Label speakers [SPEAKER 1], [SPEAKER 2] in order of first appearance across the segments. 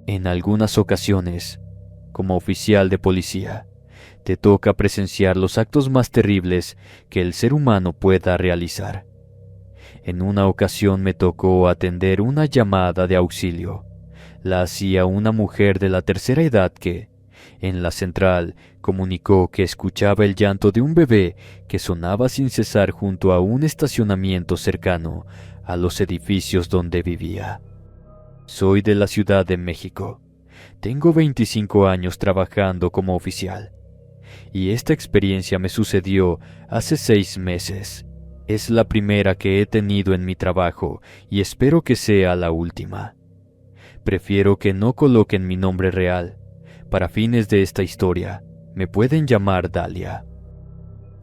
[SPEAKER 1] En algunas ocasiones, como oficial de policía, te toca presenciar los actos más terribles que el ser humano pueda realizar. En una ocasión me tocó atender una llamada de auxilio. La hacía una mujer de la tercera edad que, en la central, comunicó que escuchaba el llanto de un bebé que sonaba sin cesar junto a un estacionamiento cercano a los edificios donde vivía. Soy de la Ciudad de México. Tengo 25 años trabajando como oficial. Y esta experiencia me sucedió hace 6 meses. Es la primera que he tenido en mi trabajo y espero que sea la última. Prefiero que no coloquen mi nombre real. Para fines de esta historia, me pueden llamar Dalia.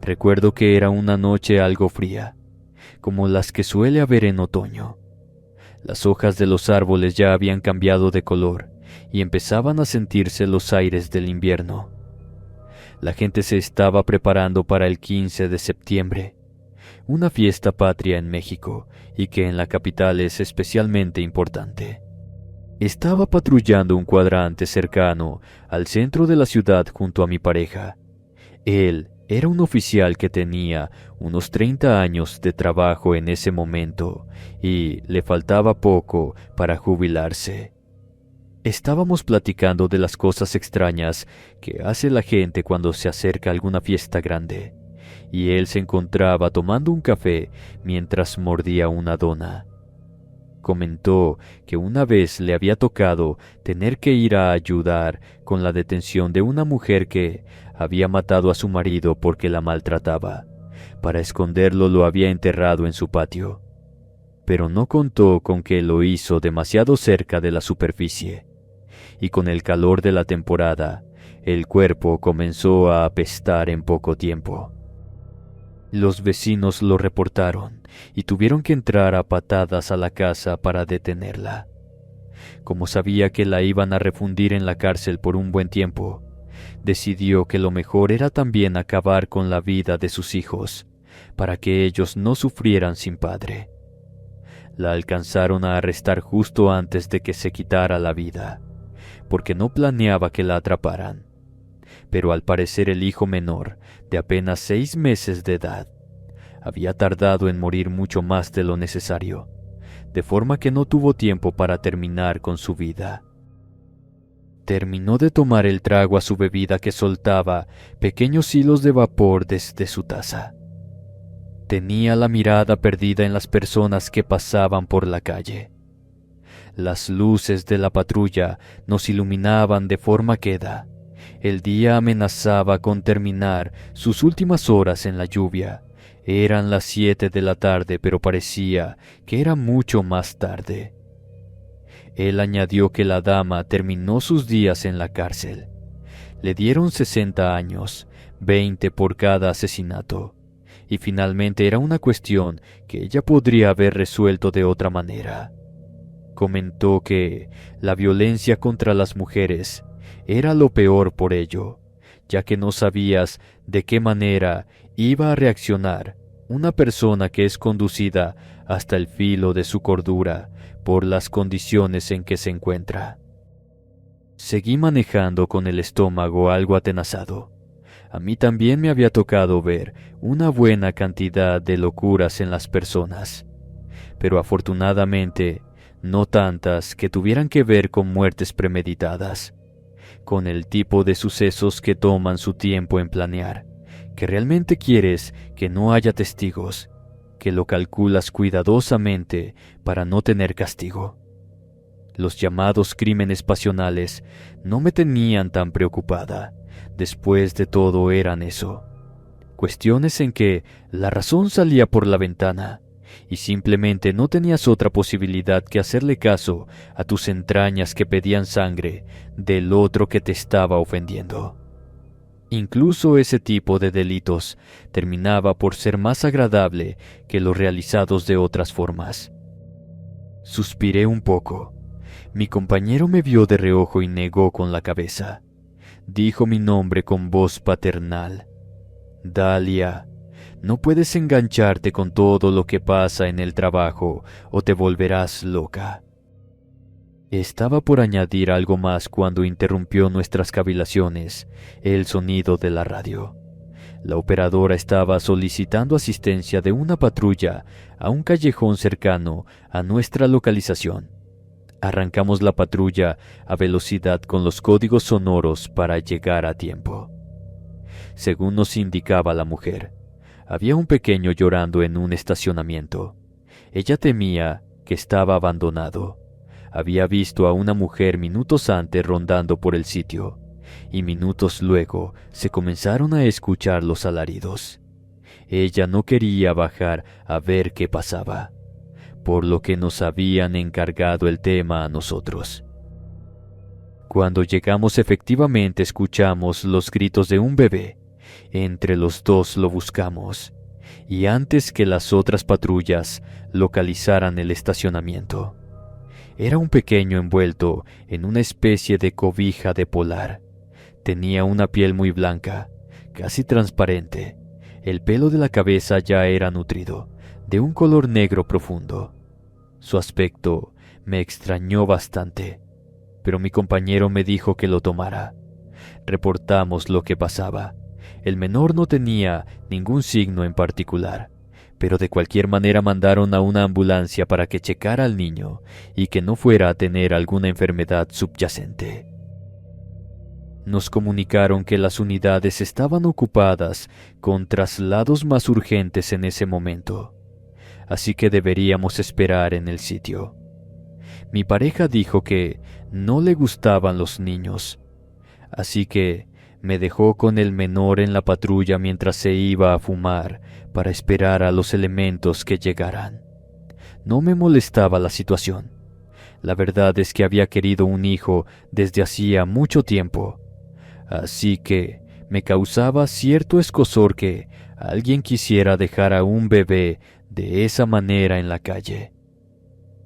[SPEAKER 1] Recuerdo que era una noche algo fría, como las que suele haber en otoño. Las hojas de los árboles ya habían cambiado de color y empezaban a sentirse los aires del invierno. La gente se estaba preparando para el 15 de septiembre, una fiesta patria en México y que en la capital es especialmente importante. Estaba patrullando un cuadrante cercano al centro de la ciudad junto a mi pareja. Él era un oficial que tenía unos 30 años de trabajo en ese momento y le faltaba poco para jubilarse. Estábamos platicando de las cosas extrañas que hace la gente cuando se acerca a alguna fiesta grande, y él se encontraba tomando un café mientras mordía una dona. Comentó que una vez le había tocado tener que ir a ayudar con la detención de una mujer que había matado a su marido porque la maltrataba. Para esconderlo lo había enterrado en su patio. Pero no contó con que lo hizo demasiado cerca de la superficie. Y con el calor de la temporada, el cuerpo comenzó a apestar en poco tiempo. Los vecinos lo reportaron y tuvieron que entrar a patadas a la casa para detenerla. Como sabía que la iban a refundir en la cárcel por un buen tiempo, decidió que lo mejor era también acabar con la vida de sus hijos, para que ellos no sufrieran sin padre. La alcanzaron a arrestar justo antes de que se quitara la vida, porque no planeaba que la atraparan. Pero al parecer el hijo menor, de apenas 6 meses de edad, había tardado en morir mucho más de lo necesario, de forma que no tuvo tiempo para terminar con su vida. Terminó de tomar el trago a su bebida que soltaba pequeños hilos de vapor desde su taza. Tenía la mirada perdida en las personas que pasaban por la calle. Las luces de la patrulla nos iluminaban de forma queda. El día amenazaba con terminar sus últimas horas en la lluvia. Eran las 7 de la tarde, pero parecía que era mucho más tarde. Él añadió que la dama terminó sus días en la cárcel. Le dieron 60 años, 20 por cada asesinato. Y finalmente era una cuestión que ella podría haber resuelto de otra manera. Comentó que la violencia contra las mujeres era lo peor por ello, ya que no sabías de qué manera iba a reaccionar una persona que es conducida hasta el filo de su cordura por las condiciones en que se encuentra. Seguí manejando con el estómago algo atenazado. A mí también me había tocado ver una buena cantidad de locuras en las personas, pero afortunadamente no tantas que tuvieran que ver con muertes premeditadas, con el tipo de sucesos que toman su tiempo en planear, que realmente quieres que no haya testigos, que lo calculas cuidadosamente para no tener castigo. Los llamados crímenes pasionales no me tenían tan preocupada. Después de todo eran eso, cuestiones en que la razón salía por la ventana y simplemente no tenías otra posibilidad que hacerle caso a tus entrañas que pedían sangre del otro que te estaba ofendiendo. Incluso ese tipo de delitos terminaba por ser más agradable que los realizados de otras formas. Suspiré un poco. Mi compañero me vio de reojo y negó con la cabeza. Dijo mi nombre con voz paternal. Dalia, no puedes engancharte con todo lo que pasa en el trabajo o te volverás loca. Estaba por añadir algo más cuando interrumpió nuestras cavilaciones el sonido de la radio. La operadora estaba solicitando asistencia de una patrulla a un callejón cercano a nuestra localización. Arrancamos la patrulla a velocidad con los códigos sonoros para llegar a tiempo. Según nos indicaba la mujer, había un pequeño llorando en un estacionamiento. Ella temía que estaba abandonado. Había visto a una mujer minutos antes rondando por el sitio, y minutos luego se comenzaron a escuchar los alaridos. Ella no quería bajar a ver qué pasaba, por lo que nos habían encargado el tema a nosotros. Cuando llegamos efectivamente escuchamos los gritos de un bebé. Entre los dos lo buscamos, y antes que las otras patrullas localizaran el estacionamiento. Era un pequeño envuelto en una especie de cobija de polar. Tenía una piel muy blanca, casi transparente. El pelo de la cabeza ya era nutrido, de un color negro profundo. Su aspecto me extrañó bastante, pero mi compañero me dijo que lo tomara. Reportamos lo que pasaba. El menor no tenía ningún signo en particular, pero de cualquier manera mandaron a una ambulancia para que checara al niño y que no fuera a tener alguna enfermedad subyacente. Nos comunicaron que las unidades estaban ocupadas con traslados más urgentes en ese momento, así que deberíamos esperar en el sitio. Mi pareja dijo que no le gustaban los niños, así que me dejó con el menor en la patrulla mientras se iba a fumar para esperar a los elementos que llegaran. No me molestaba la situación. La verdad es que había querido un hijo desde hacía mucho tiempo, así que me causaba cierto escozor que alguien quisiera dejar a un bebé de esa manera en la calle.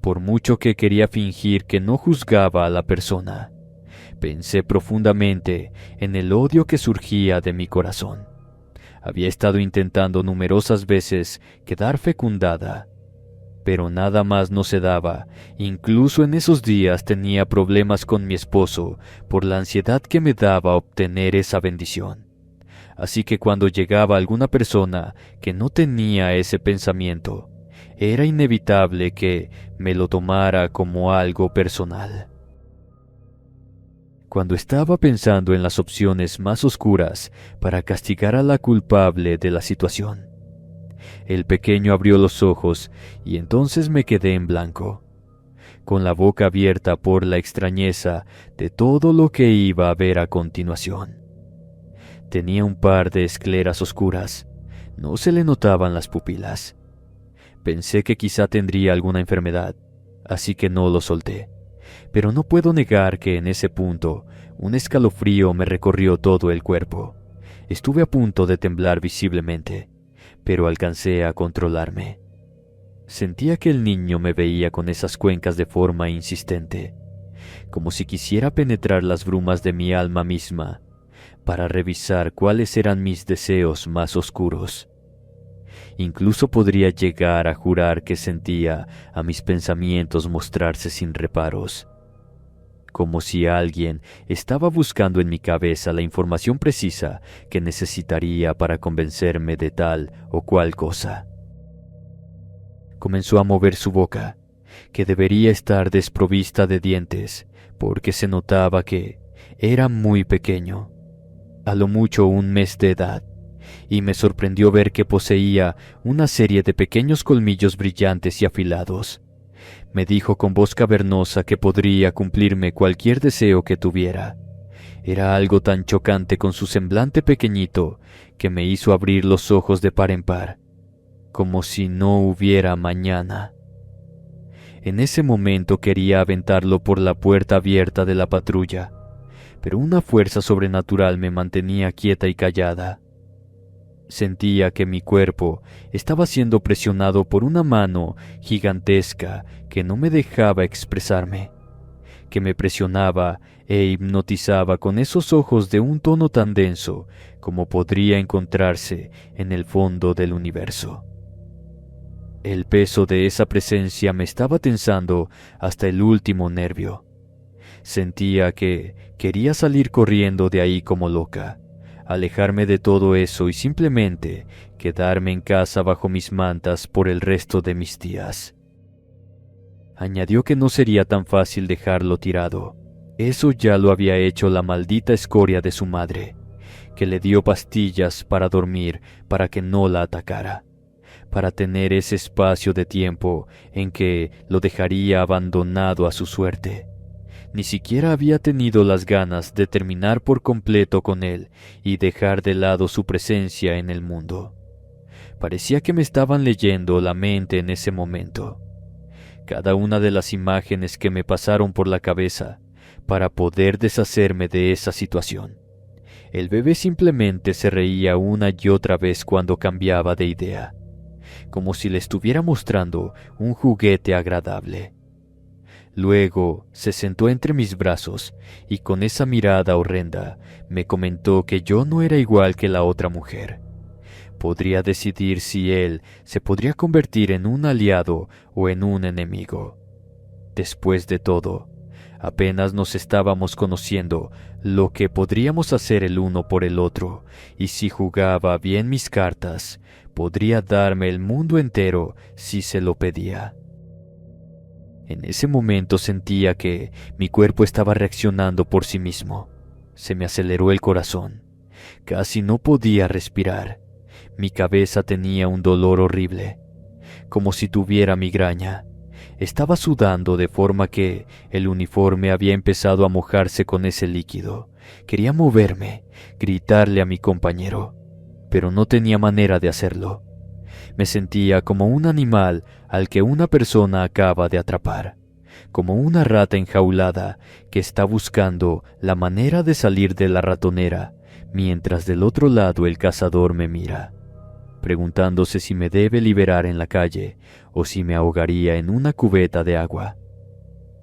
[SPEAKER 1] Por mucho que quería fingir que no juzgaba a la persona, pensé profundamente en el odio que surgía de mi corazón. Había estado intentando numerosas veces quedar fecundada, pero nada más no se daba. Incluso en esos días tenía problemas con mi esposo por la ansiedad que me daba obtener esa bendición. Así que cuando llegaba alguna persona que no tenía ese pensamiento, era inevitable que me lo tomara como algo personal. Cuando estaba pensando en las opciones más oscuras para castigar a la culpable de la situación, el pequeño abrió los ojos y entonces me quedé en blanco, con la boca abierta por la extrañeza de todo lo que iba a ver a continuación. Tenía un par de escleras oscuras, no se le notaban las pupilas. Pensé que quizá tendría alguna enfermedad, así que no lo solté. Pero no puedo negar que en ese punto un escalofrío me recorrió todo el cuerpo. Estuve a punto de temblar visiblemente, pero alcancé a controlarme. Sentía que el niño me veía con esas cuencas de forma insistente, como si quisiera penetrar las brumas de mi alma misma para revisar cuáles eran mis deseos más oscuros. Incluso podría llegar a jurar que sentía a mis pensamientos mostrarse sin reparos, como si alguien estaba buscando en mi cabeza la información precisa que necesitaría para convencerme de tal o cual cosa. Comenzó a mover su boca, que debería estar desprovista de dientes, porque se notaba que era muy pequeño, a lo mucho un mes de edad, y me sorprendió ver que poseía una serie de pequeños colmillos brillantes y afilados. Me dijo con voz cavernosa que podría cumplirme cualquier deseo que tuviera. Era algo tan chocante con su semblante pequeñito que me hizo abrir los ojos de par en par, como si no hubiera mañana. En ese momento quería aventarlo por la puerta abierta de la patrulla, pero una fuerza sobrenatural me mantenía quieta y callada. Sentía que mi cuerpo estaba siendo presionado por una mano gigantesca que no me dejaba expresarme, que me presionaba e hipnotizaba con esos ojos de un tono tan denso como podría encontrarse en el fondo del universo. El peso de esa presencia me estaba tensando hasta el último nervio. Sentía que quería salir corriendo de ahí como loca, alejarme de todo eso y simplemente quedarme en casa bajo mis mantas por el resto de mis días. Añadió que no sería tan fácil dejarlo tirado. Eso ya lo había hecho la maldita escoria de su madre, que le dio pastillas para dormir para que no la atacara, para tener ese espacio de tiempo en que lo dejaría abandonado a su suerte. Ni siquiera había tenido las ganas de terminar por completo con él y dejar de lado su presencia en el mundo. Parecía que me estaban leyendo la mente en ese momento. Cada una de las imágenes que me pasaron por la cabeza para poder deshacerme de esa situación. El bebé simplemente se reía una y otra vez cuando cambiaba de idea, como si le estuviera mostrando un juguete agradable. Luego se sentó entre mis brazos y con esa mirada horrenda me comentó que yo no era igual que la otra mujer. Podría decidir si él se podría convertir en un aliado o en un enemigo. Después de todo, apenas nos estábamos conociendo lo que podríamos hacer el uno por el otro, y si jugaba bien mis cartas, podría darme el mundo entero si se lo pedía. En ese momento sentía que mi cuerpo estaba reaccionando por sí mismo. Se me aceleró el corazón. Casi no podía respirar. Mi cabeza tenía un dolor horrible, como si tuviera migraña. Estaba sudando de forma que el uniforme había empezado a mojarse con ese líquido. Quería moverme, gritarle a mi compañero, pero no tenía manera de hacerlo. Me sentía como un animal al que una persona acaba de atrapar, como una rata enjaulada que está buscando la manera de salir de la ratonera, mientras del otro lado el cazador me mira, preguntándose si me debe liberar en la calle o si me ahogaría en una cubeta de agua.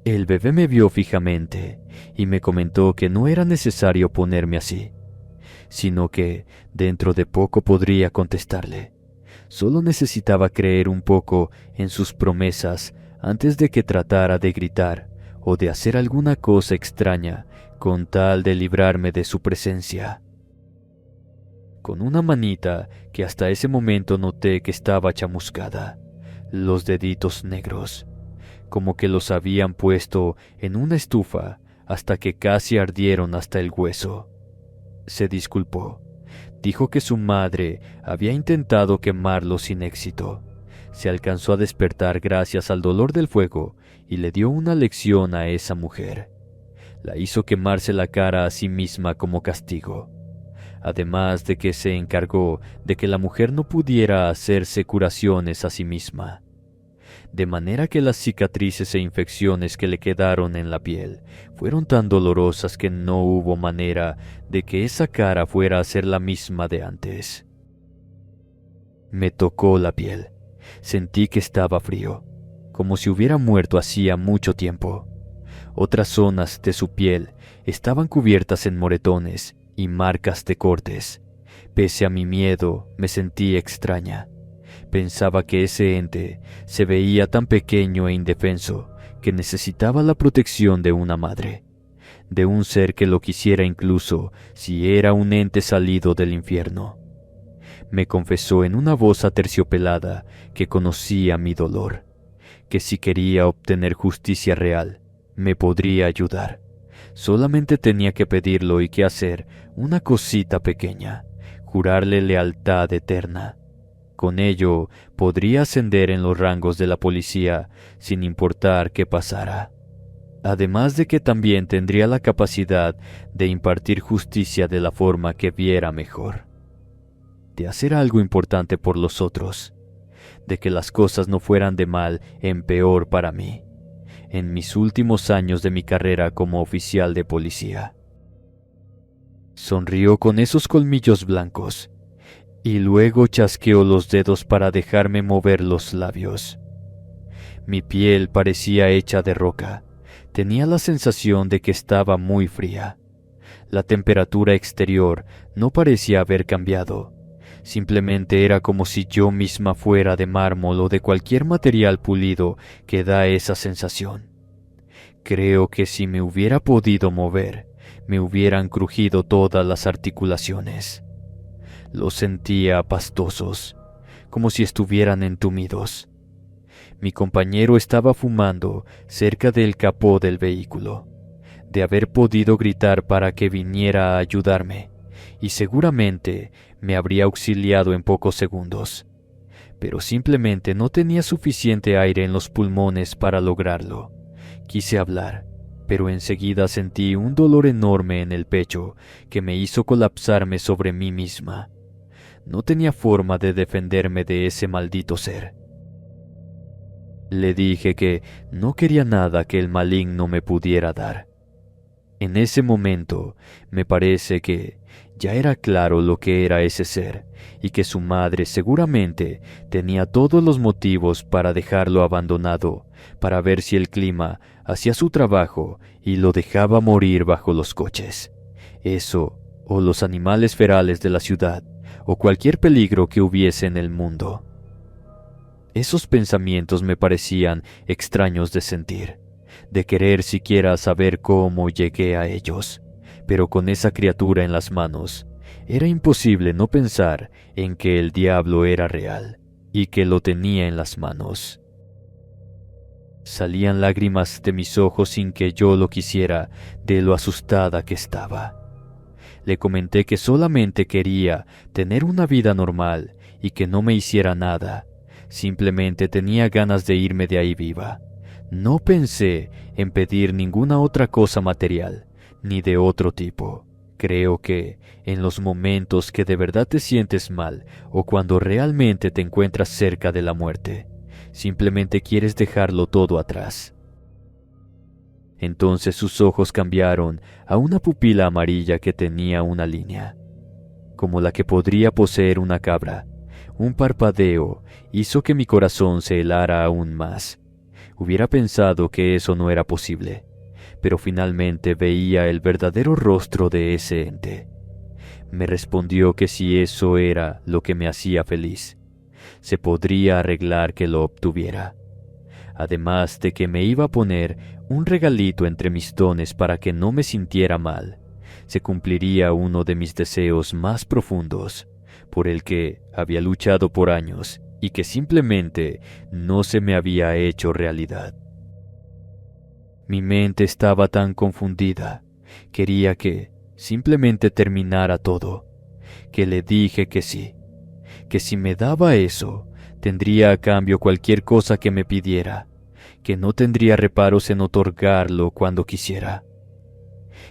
[SPEAKER 1] El bebé me vio fijamente y me comentó que no era necesario ponerme así, sino que dentro de poco podría contestarle. Solo necesitaba creer un poco en sus promesas antes de que tratara de gritar o de hacer alguna cosa extraña con tal de librarme de su presencia. Con una manita que hasta ese momento noté que estaba chamuscada, los deditos negros, como que los habían puesto en una estufa hasta que casi ardieron hasta el hueso. Se disculpó. Dijo que su madre había intentado quemarlo sin éxito. Se alcanzó a despertar gracias al dolor del fuego y le dio una lección a esa mujer. La hizo quemarse la cara a sí misma como castigo. Además de que se encargó de que la mujer no pudiera hacerse curaciones a sí misma. De manera que las cicatrices e infecciones que le quedaron en la piel fueron tan dolorosas que no hubo manera de que esa cara fuera a ser la misma de antes. Me tocó la piel. Sentí que estaba frío, como si hubiera muerto hacía mucho tiempo. Otras zonas de su piel estaban cubiertas en moretones y marcas de cortes. Pese a mi miedo, me sentí extraña. Pensaba que ese ente se veía tan pequeño e indefenso que necesitaba la protección de una madre, de un ser que lo quisiera incluso si era un ente salido del infierno. Me confesó en una voz aterciopelada que conocía mi dolor, que si quería obtener justicia real, me podría ayudar. Solamente tenía que pedirlo y que hacer una cosita pequeña, jurarle lealtad eterna. Con ello, podría ascender en los rangos de la policía sin importar qué pasara. Además de que también tendría la capacidad de impartir justicia de la forma que viera mejor. De hacer algo importante por los otros. De que las cosas no fueran de mal en peor para mí, en mis últimos años de mi carrera como oficial de policía. Sonrió con esos colmillos blancos. Y luego chasqueó los dedos para dejarme mover los labios. Mi piel parecía hecha de roca. Tenía la sensación de que estaba muy fría. La temperatura exterior no parecía haber cambiado. Simplemente era como si yo misma fuera de mármol o de cualquier material pulido que da esa sensación. Creo que si me hubiera podido mover, me hubieran crujido todas las articulaciones. Los sentía pastosos, como si estuvieran entumidos. Mi compañero estaba fumando cerca del capó del vehículo. De haber podido gritar para que viniera a ayudarme, y seguramente me habría auxiliado en pocos segundos. Pero simplemente no tenía suficiente aire en los pulmones para lograrlo. Quise hablar, pero enseguida sentí un dolor enorme en el pecho que me hizo colapsarme sobre mí misma. No tenía forma de defenderme de ese maldito ser. Le dije que no quería nada que el maligno me pudiera dar. En ese momento me parece que ya era claro lo que era ese ser y que su madre seguramente tenía todos los motivos para dejarlo abandonado, para ver si el clima hacía su trabajo y lo dejaba morir bajo los coches. Eso, o los animales ferales de la ciudad, o cualquier peligro que hubiese en el mundo. Esos pensamientos me parecían extraños de sentir, de querer siquiera saber cómo llegué a ellos, pero con esa criatura en las manos, era imposible no pensar en que el diablo era real y que lo tenía en las manos. Salían lágrimas de mis ojos sin que yo lo quisiera, de lo asustada que estaba. Le comenté que solamente quería tener una vida normal y que no me hiciera nada. Simplemente tenía ganas de irme de ahí viva. No pensé en pedir ninguna otra cosa material, ni de otro tipo. Creo que en los momentos que de verdad te sientes mal o cuando realmente te encuentras cerca de la muerte, simplemente quieres dejarlo todo atrás. Entonces sus ojos cambiaron a una pupila amarilla que tenía una línea, como la que podría poseer una cabra. Un parpadeo hizo que mi corazón se helara aún más. Hubiera pensado que eso no era posible, pero finalmente veía el verdadero rostro de ese ente. Me respondió que si eso era lo que me hacía feliz, se podría arreglar que lo obtuviera. Además de que me iba a poner un regalito entre mis dones para que no me sintiera mal, se cumpliría uno de mis deseos más profundos, por el que había luchado por años y que simplemente no se me había hecho realidad. Mi mente estaba tan confundida, quería que simplemente terminara todo, que le dije que sí, que si me daba eso, tendría a cambio cualquier cosa que me pidiera, que no tendría reparos en otorgarlo cuando quisiera.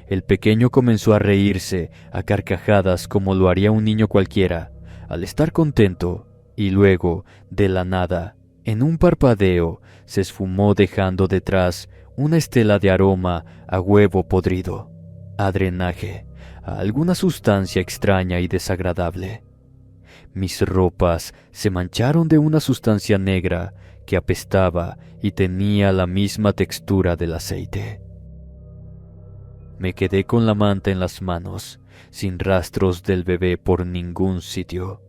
[SPEAKER 1] El pequeño comenzó a reírse a carcajadas como lo haría un niño cualquiera, al estar contento, y luego, de la nada, en un parpadeo, se esfumó dejando detrás una estela de aroma a huevo podrido, a drenaje, a alguna sustancia extraña y desagradable. Mis ropas se mancharon de una sustancia negra que apestaba y tenía la misma textura del aceite. Me quedé con la manta en las manos, sin rastros del bebé por ningún sitio.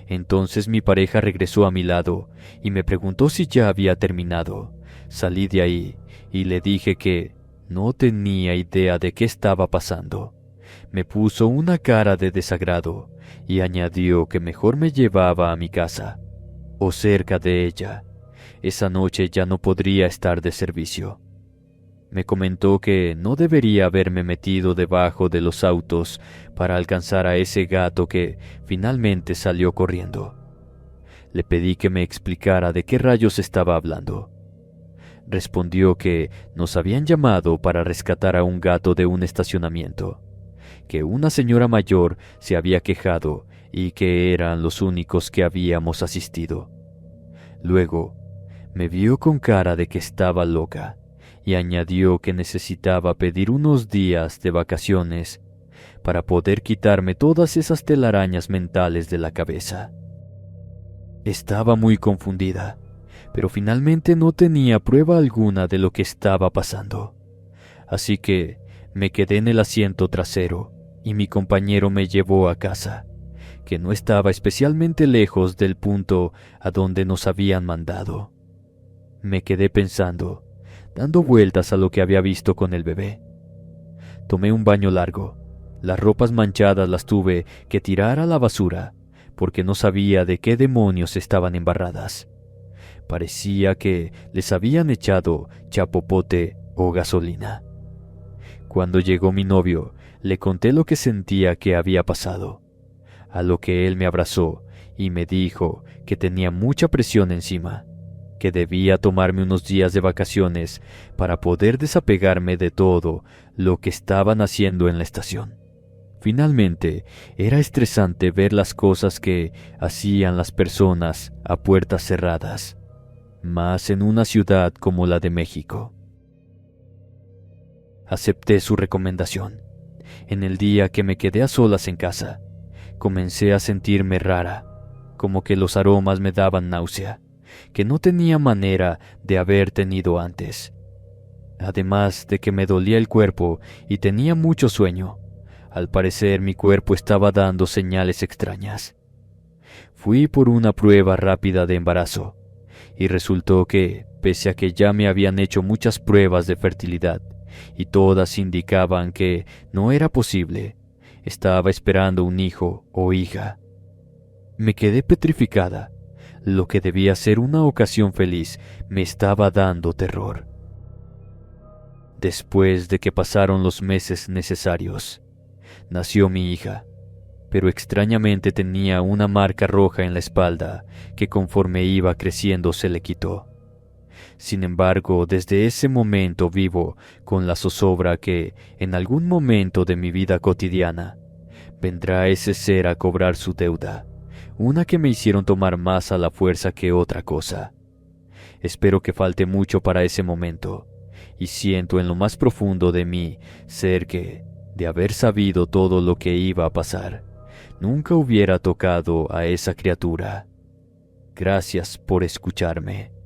[SPEAKER 1] Entonces mi pareja regresó a mi lado y me preguntó si ya había terminado. Salí de ahí y le dije que no tenía idea de qué estaba pasando. Me puso una cara de desagrado y añadió que mejor me llevaba a mi casa, o cerca de ella. Esa noche ya no podría estar de servicio. Me comentó que no debería haberme metido debajo de los autos para alcanzar a ese gato que finalmente salió corriendo. Le pedí que me explicara de qué rayos estaba hablando. Respondió que nos habían llamado para rescatar a un gato de un estacionamiento, que una señora mayor se había quejado y que eran los únicos que habíamos asistido. Luego, me vio con cara de que estaba loca y añadió que necesitaba pedir unos días de vacaciones para poder quitarme todas esas telarañas mentales de la cabeza. Estaba muy confundida, pero finalmente no tenía prueba alguna de lo que estaba pasando. Así que me quedé en el asiento trasero y mi compañero me llevó a casa, que no estaba especialmente lejos del punto a donde nos habían mandado. Me quedé pensando, dando vueltas a lo que había visto con el bebé. Tomé un baño largo. Las ropas manchadas las tuve que tirar a la basura, porque no sabía de qué demonios estaban embarradas. Parecía que les habían echado chapopote o gasolina. Cuando llegó mi novio, le conté lo que sentía que había pasado, a lo que él me abrazó y me dijo que tenía mucha presión encima, que debía tomarme unos días de vacaciones para poder desapegarme de todo lo que estaban haciendo en la estación. Finalmente, era estresante ver las cosas que hacían las personas a puertas cerradas, más en una ciudad como la de México. Acepté su recomendación. En el día que me quedé a solas en casa, comencé a sentirme rara, como que los aromas me daban náusea, que no tenía manera de haber tenido antes. Además de que me dolía el cuerpo y tenía mucho sueño, al parecer mi cuerpo estaba dando señales extrañas. Fui por una prueba rápida de embarazo, y resultó que, pese a que ya me habían hecho muchas pruebas de fertilidad, y todas indicaban que no era posible, estaba esperando un hijo o hija. Me quedé petrificada. Lo que debía ser una ocasión feliz me estaba dando terror. Después de que pasaron los meses necesarios, nació mi hija, pero extrañamente tenía una marca roja en la espalda que conforme iba creciendo se le quitó. Sin embargo, desde ese momento vivo con la zozobra que, en algún momento de mi vida cotidiana, vendrá ese ser a cobrar su deuda, una que me hicieron tomar más a la fuerza que otra cosa. Espero que falte mucho para ese momento, y siento en lo más profundo de mí ser que, de haber sabido todo lo que iba a pasar, nunca hubiera tocado a esa criatura. Gracias por escucharme.